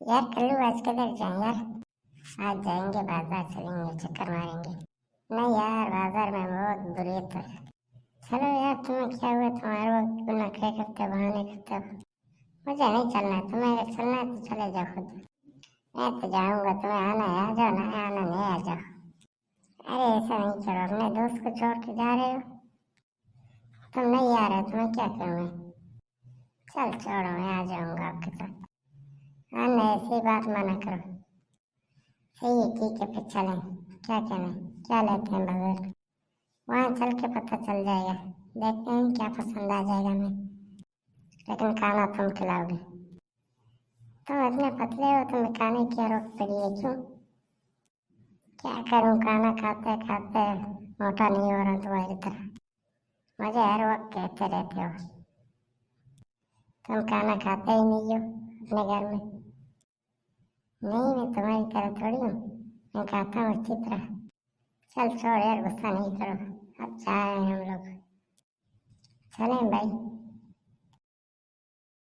यार कल्लू आज किधर जाए यार। आज जाएंगे बाजार, चलेंगे चक्कर मारेंगे। नहीं यार, बाजार में बहुत बुरी तो है। चलो यार, तुम्हें क्या हुआ? तुम्हारे वक्त नखरे करते बहाने करते हो। मुझे नहीं चलना, तुम्हें अगर चलना है तो चले जाओ खुद। मैं तो जाऊंगा, तुम्हें आना है आ जाओ, ना आना नहीं आ जाओ। अरे ऐसा नहीं करो, अपने दोस्त को छोड़ के जा रहे हो। तुम नहीं आ रहे, तुम्हें क्या करूँ मैं? चल छोड़ो, मैं आ जाऊंगा आपके साथ। हाँ नहीं, ऐसी बात मना करो। सही है, ठीक है, फिर चलें। क्या कहना है, क्या लेते हैं बाजार? वहाँ चल के पता चल जाएगा। देखते हैं क्या पसंद आ जाएगा हमें। लेकिन खाना तुम खिलाओगे। तुम इतने पतले हो, तुम्हें खाने की आदत पड़ी है क्यों? क्या करूँ, खाना खाते खाते मोटा नहीं हो रहा तुम्हारी तरह। मुझे हर वक्त कहते रहते हो। तुम खाना खाते ही नहीं हो अपने घर में। नहीं, मैं तुम्हारी तरह थोड़ी हूँ। मैं खाता हूँ अच्छी तरह। चल छोड़ यार, गुस्सा नहीं करो। अब चाहे हम लोग चलें भाई।